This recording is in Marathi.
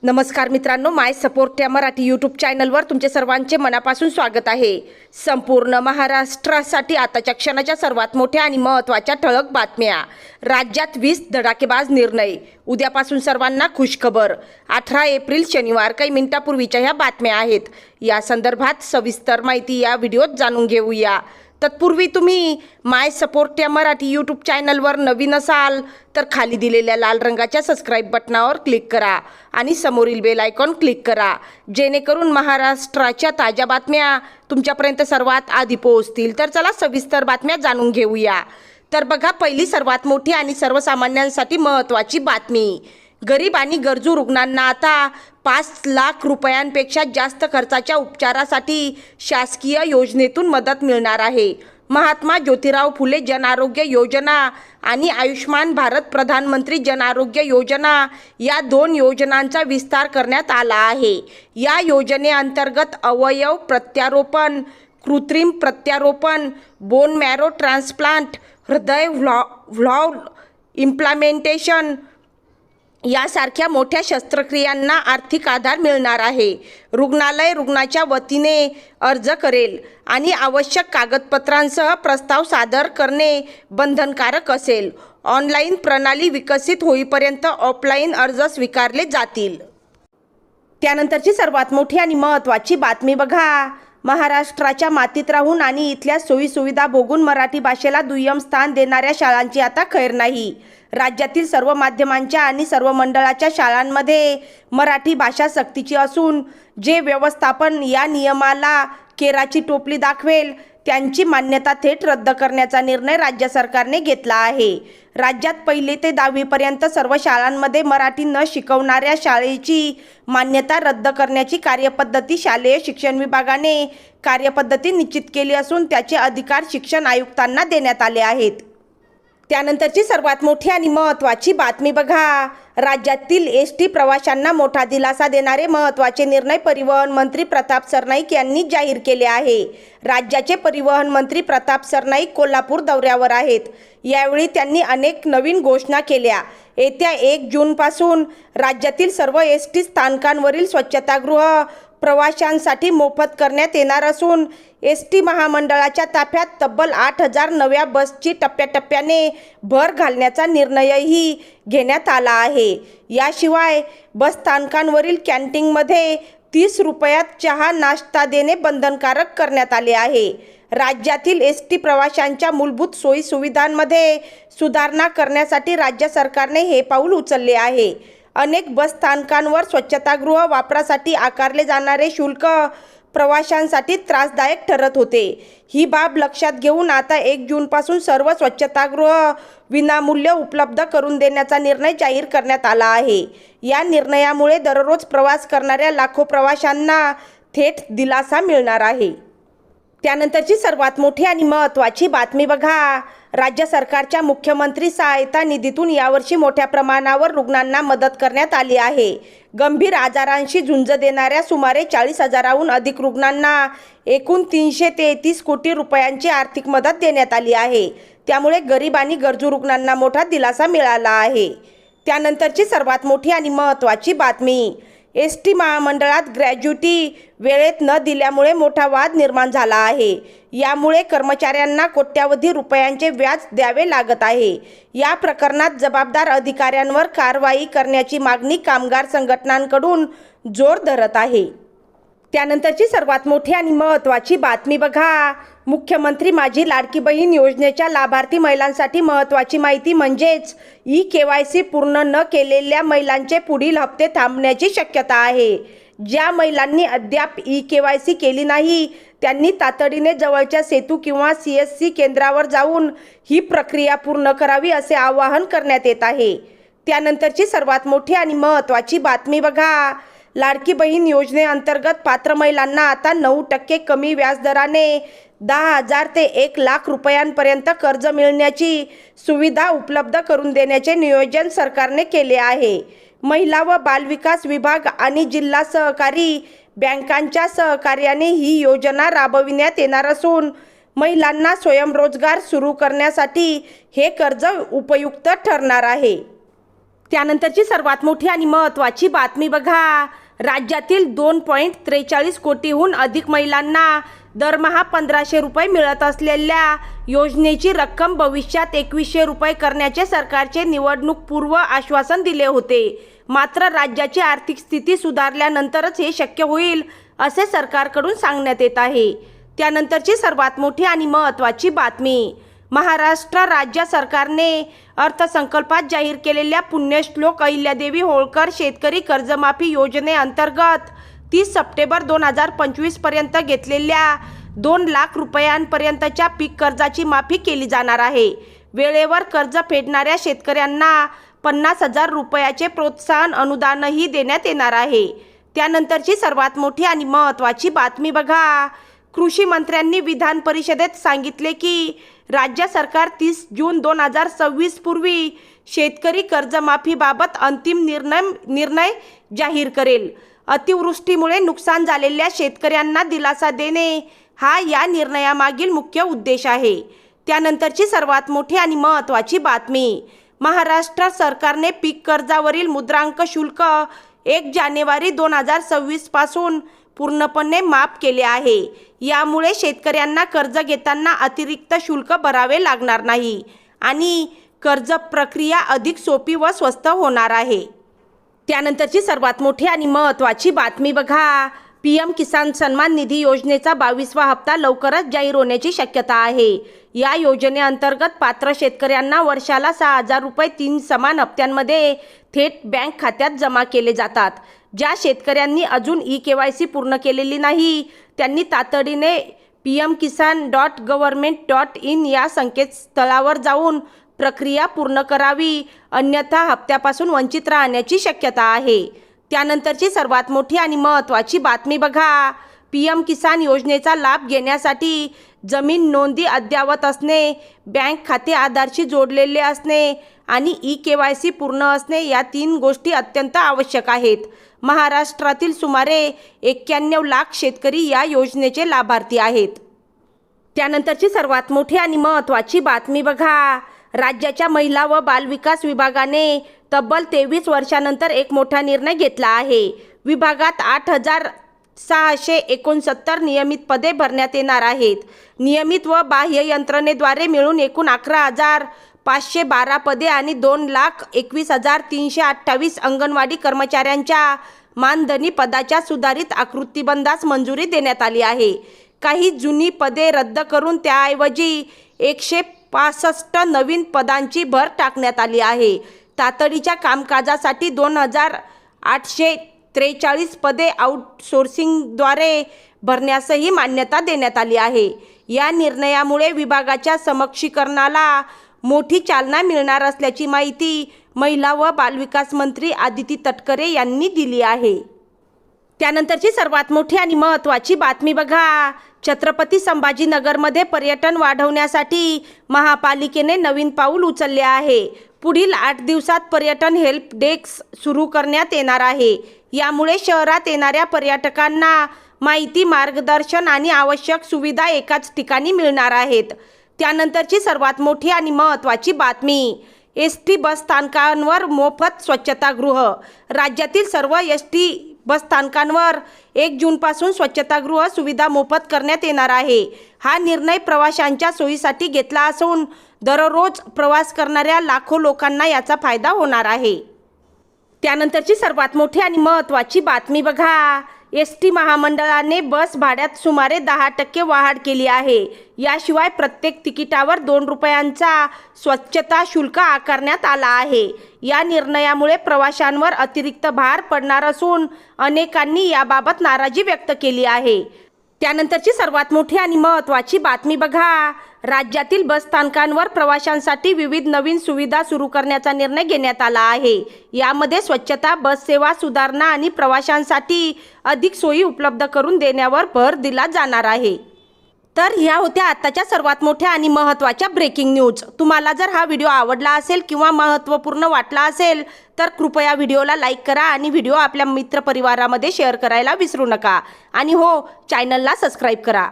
नमस्कार मित्रांनो, माय सपोर्ट या मराठी यूट्यूब चॅनलवर तुमचे सर्वांचे मनापासून स्वागत आहे। संपूर्ण महाराष्ट्रासाठी आताच्या क्षणाच्या सर्वात मोठ्या आणि महत्त्वाच्या ठळक बातम्या। राज्यात 20 धडाकेबाज निर्णय, उद्यापासून सर्वांना खुशखबर। 18 एप्रिल शनिवार, काही मिनिटापूर्वीच्या ह्या बातम्या आहेत। या संदर्भात सविस्तर माहिती या व्हिडिओत जाणून घेऊया। तत्पूर्वी तुम्ही माय सपोर्ट या मराठी यूट्यूब चॅनलवर नवीन असाल तर खाली दिलेल्या लाल रंगाच्या सबस्क्राईब बटनावर क्लिक करा आणि समोरील बेल आयकॉन क्लिक करा, जेणेकरून महाराष्ट्राच्या ताज्या बातम्या तुमच्यापर्यंत सर्वात आधी पोहोचतील। तर चला सविस्तर बातम्या जाणून घेऊया। तर बघा, पहिली सर्वात मोठी आणि सर्वसामान्यांसाठी महत्त्वाची बातमी। गरीब आणि गरजू रुग्णांना आता 5 लाख रुपयांपेक्षा जास्त खर्चाच्या उपचारासाठी शासकीय योजनेतून मदत मिळणार आहे। महात्मा ज्योतिराव फुले जन आरोग्य योजना आणि आयुष्मान भारत प्रधानमंत्री जन आरोग्य योजना या 2 योजनांचा विस्तार करण्यात आला आहे। या योजनेअंतर्गत अवयव प्रत्यारोपण, कृत्रिम प्रत्यारोपण, बोन मॅरो ट्रान्सप्लांट, हृदय व्हॉल्व्ह इम्प्लांटेशन यासारख्या मोठ्या शस्त्रक्रियांना आर्थिक आधार मिळणार आहे। रुग्णालय रुग्णाच्या वतीने अर्ज करेल आणि आवश्यक कागदपत्रांसह प्रस्ताव सादर करणे बंधनकारक असेल। ऑनलाईन प्रणाली विकसित होईपर्यंत ऑफलाईन अर्ज स्वीकारले जातील। त्यानंतरची सर्वात मोठी आणि महत्त्वाची बातमी बघा। महाराष्ट्राच्या मातीत राहून आणि इथल्या सोयीसुविधा भोगून मराठी भाषेला दुय्यम स्थान देणाऱ्या शाळांची आता खैर नाही। राज्यातील सर्व माध्यमांच्या आणि सर्व मंडळाच्या शाळांमध्ये मराठी भाषा सक्तीची असून जे व्यवस्थापन या नियमाला केराची टोपली दाखवेल त्यांची मान्यता थेट रद्द करण्याचा निर्णय राज्य सरकारने घेतला आहे। राज्यात 1ली ते 10वी पर्यंत सर्व शाळांमध्ये मराठी न शिकवणाऱ्या शाळेची मान्यता रद्द करण्याची कार्यपद्धती शालेय शिक्षण विभागाने कार्यपद्धती निश्चित केली असून त्याचे अधिकार शिक्षण आयुक्तांना देण्यात आले आहेत। त्यानंतरची सर्वात मोठी आणि महत्त्वाची बातमी बघा। राज्यातील एसटी प्रवाशांना मोठा दिलासा देणारे महत्त्वाचे निर्णय परिवहन मंत्री प्रताप सरनाईक यांनी जाहीर केले आहे। राज्याचे परिवहन मंत्री प्रताप सरनाईक कोल्हापूर दौऱ्यावर आहेत। यावेळी त्यांनी अनेक नवीन घोषणा केल्या। येत्या 1 जूनपासून राज्यातील सर्व एसटी स्थानकांवरील स्वच्छतागृह प्रवाशांसाठी मोफत करण्यात येणार असून एसटी महामंडळाच्या ताफ्यात तब्बल 8000 नव्या बसची टप्प्याटप्प्याने भर घालण्याचा निर्णयही घेण्यात आला आहे। याशिवाय बस स्थानकांवरील कॅन्टीनमध्ये 30 रुपयात चहा नाश्ता देणे बंधनकारक करण्यात आले आहे। राज्यातील एसटी प्रवाशांच्या मूलभूत सोयीसुविधांमध्ये सुधारणा करण्यासाठी राज्य सरकारने हे पाऊल उचलले आहे। अनेक बस स्थानकांवर स्वच्छतागृह वापरासाठी आकारले जाणारे शुल्क प्रवाशांसाठी त्रासदायक ठरत होते। ही बाब लक्षात घेऊन आता 1 जूनपासून सर्व स्वच्छतागृह विनामूल्य उपलब्ध करून देण्याचा निर्णय जाहीर करण्यात आला आहे। या निर्णयामुळे दररोज प्रवास करणाऱ्या लाखो प्रवाशांना थेट दिलासा मिळणार आहे। त्यानंतरची सर्वात मोठी आणि महत्त्वाची बातमी बघा। राज्य सरकारच्या मुख्यमंत्री सहायता निधीतून यावर्षी मोठ्या प्रमाणावर रुग्णांना मदत करण्यात आली आहे। गंभीर आजारांशी झुंज देणाऱ्या सुमारे 40,000हून अधिक रुग्णांना एकूण 333 कोटी रुपयांची आर्थिक मदत देण्यात आली आहे। त्यामुळे गरीब आणि गरजू रुग्णांना मोठा दिलासा मिळाला आहे। त्यानंतरची सर्वात मोठी आणि महत्त्वाची बातमी। एसटी महामंडळात ग्रॅज्युटी वेळेत न दिल्यामुळे मोठा वाद निर्माण झाला आहे। यामुळे कर्मचाऱ्यांना कोट्यावधी रुपयांचे व्याज द्यावे लागत आहे। या प्रकरणात जबाबदार अधिकाऱ्यांवर कारवाई करण्याची मागणी कामगार संघटनांकडून जोर धरत आहे। त्यानंतरची सर्वात मोठी आणि महत्त्वाची बातमी बघा। मुख्यमंत्री माझी लाडकी बहीण योजनेच्या लाभार्थी महिलांसाठी महत्त्वाची माहिती म्हणजेच ई-KYC पूर्ण न केलेल्या महिलांचे पुढील हप्ते थांबण्याची शक्यता आहे। ज्या महिलांनी अद्याप ई-KYC केली नाही त्यांनी तातडीने जवळच्या सेतू किंवा CSC केंद्रावर जाऊन ही प्रक्रिया पूर्ण करावी असे आवाहन करण्यात येत आहे। त्यानंतरची सर्वात मोठी आणि महत्त्वाची बातमी बघा। लाडकी बहीण योजनेअंतर्गत पात्र महिलांना आता 9% कमी व्याजदराने 10,000 ते 1 लाख रुपयांपर्यंत कर्ज मिळण्याची सुविधा उपलब्ध करून देण्याचे नियोजन सरकारने केले आहे। महिला व बालविकास विभाग आणि जिल्हा सहकारी बँकांच्या सहकार्याने ही योजना राबविण्यात येणार असून महिलांना स्वयंरोजगार सुरू करण्यासाठी हे कर्ज उपयुक्त ठरणार आहे। त्यानंतरची सर्वात मोठी आणि महत्त्वाची बातमी बघा. राज्यातील 2.43 कोटीहून अधिक महिलांना दरमहा 1500 रुपये मिळत असलेल्या योजनेची रक्कम भविष्यात 2100 रुपये करण्याचे सरकारचे निवडणूकपूर्व आश्वासन दिले होते. मात्र राज्याची आर्थिक स्थिती सुधारल्यानंतरच हे शक्य होईल असे सरकारकडून सांगण्यात येत आहे. त्यानंतरची सर्वात मोठी आणि महत्त्वाची बातमी. महाराष्ट्र राज्य सरकारने अर्थसंकल्पात जाहीर केलेल्या पुण्यश्लोक अहिल्यादेवी होळकर शेतकरी कर्जमाफी योजनेअंतर्गत 30 सप्टेंबर 2025 पर्यंत घेतलेल्या 2 लाख रुपयांपर्यंतच्या पीक कर्जाची माफी केली जाणार आहे. वेळेवर कर्ज फेडणाऱ्या शेतकऱ्यांना 50,000 रुपयाचे प्रोत्साहन अनुदानही देण्यात येणार आहे. त्यानंतरची सर्वात मोठी आणि महत्त्वाची बातमी बघा. कृषी मंत्र्यांनी विधान परिषदेत सांगितले की राज्य सरकार 30 जून 2026 पूर्वी शेतकरी कर्जमाफीबाबत अंतिम निर्णय जाहीर करेल. अतिवृष्टीमुळे नुकसान झालेल्या शेतकऱ्यांना दिलासा देणे हा या निर्णयामागील मुख्य उद्देश आहे. त्यानंतरची सर्वात मोठी आणि महत्त्वाची बातमी. महाराष्ट्र सरकारने पीक कर्जावरील मुद्रांक शुल्क 1 जानेवारी 2026 पासून पूर्णपणे माफ केले आहे. यामुळे शेतकऱ्यांना कर्ज घेताना अतिरिक्त शुल्क भरावे लागणार नाही आणि कर्ज प्रक्रिया अधिक सोपी व स्वस्त होणार आहे. त्यानंतरची सर्वात मोठी आणि महत्त्वाची बातमी बघा. PM किसान सन्मान निधी योजनेचा 22वा हप्ता लवकरच जाहीर होण्याची शक्यता आहे. या योजनेअंतर्गत पात्र शेतकऱ्यांना वर्षाला 6,000 रुपये 3 समान हप्त्यांमध्ये थेट बँक खात्यात जमा केले जातात. ज्या शेतकऱ्यांनी अजून eKYC पूर्ण केलेली नाही त्यांनी तातडीने pmkisan.government.in या संकेतस्थळावर जाऊन प्रक्रिया पूर्ण करावी, अन्यथा हप्त्यापासून वंचित राहण्याची शक्यता आहे. त्यानंतरची सर्वात मोठी आणि महत्त्वाची बातमी बघा. PM किसान योजनेचा लाभ घेण्यासाठी जमीन नोंदी अद्ययावत असणे, बँक खाते आधारशी जोडलेले असणे आणि eKYC पूर्ण असणे या 3 गोष्टी अत्यंत आवश्यक आहेत. महाराष्ट्रातील सुमारे 91 लाख शेतकरी या योजनेचे लाभार्थी आहेत. त्यानंतरची सर्वात मोठी आणि महत्त्वाची बातमी बघा. राज्याच्या महिला व बालविकास विभागाने तब्बल 23 वर्षानंतर एक मोठा निर्णय घेतला आहे. विभागात 8,669 नियमित पदे भरण्यात येणार आहेत. नियमित व बाह्य यंत्रणेद्वारे मिळून एकूण 11,512 पदे आणि 2,21,328 अंगणवाडी कर्मचाऱ्यांच्या मानधनी पदाच्या सुधारित आकृतिबंधास मंजुरी देण्यात आली आहे. काही जुनी पदे रद्द करून त्याऐवजी 165 नवीन पदांची भर टाकण्यात आली आहे. तातडीच्या कामकाजासाठी 2,843 पदे आउटसोर्सिंगद्वारे भरण्यासही मान्यता देण्यात आली आहे. या निर्णयामुळे विभागाच्या समक्षीकरणाला मोठी चालना मिळणार असल्याची माहिती महिला व बालविकास मंत्री आदिती तटकरे यांनी दिली आहे. त्यानंतरची सर्वात मोठी आणि महत्त्वाची बातमी बघा. छत्रपती संभाजीनगरमध्ये पर्यटन वाढवण्यासाठी महापालिकेने नवीन पाऊल उचलले आहे. पुढील 8 दिवसात पर्यटन हेल्प डेस्क सुरू करण्यात येणार आहे. यामुळे शहरात येणाऱ्या पर्यटकांना माहिती, मार्गदर्शन आणि आवश्यक सुविधा एकाच ठिकाणी मिळणार आहेत. त्यानंतरची सर्वात मोठी आणि महत्त्वाची बातमी. ST बसस्थानकांवर मोफत स्वच्छतागृह. राज्यातील सर्व ST बसस्थानकांवर 1 जूनपासून स्वच्छतागृह सुविधा मोफत करण्यात येणार आहे. हा निर्णय प्रवाशांच्या सोयीसाठी घेतला असून दररोज प्रवास करणाऱ्या लाखो लोकांना याचा फायदा होणार आहे. त्यानंतरची सर्वात मोठी आणि महत्त्वाची बातमी बघा. ST महामंडळाने बस भाड्यात सुमारे 10% वाढ केली आहे. याशिवाय प्रत्येक तिकिटावर 2 रुपयांचा स्वच्छता शुल्क आकारण्यात आला आहे. या निर्णयामुळे प्रवाशांवर अतिरिक्त भार पडणार असून अनेकांनी याबाबत नाराजी व्यक्त केली आहे. त्यानंतरची सर्वात मोठी आणि महत्त्वाची बातमी बघा. राज्यातील बसस्थानकांवर प्रवाशांसाठी विविध नवीन सुविधा सुरू करण्याचा निर्णय घेण्यात आला आहे. यामध्ये स्वच्छता, बस सेवा सुधारणा आणि प्रवाशांसाठी अधिक सोयी उपलब्ध करून देण्यावर भर दिला जाणार आहे. तर ह्या होत्या आताच्या सर्वात मोठ्या आणि महत्त्वाच्या ब्रेकिंग न्यूज. तुम्हाला जर हा व्हिडिओ आवडला असेल किंवा महत्त्वपूर्ण वाटला असेल तर कृपया व्हिडिओला लाईक करा आणि व्हिडिओ आपल्या मित्रपरिवारामध्ये शेअर करायला विसरू नका. आणि हो, चॅनलला सबस्क्राईब करा.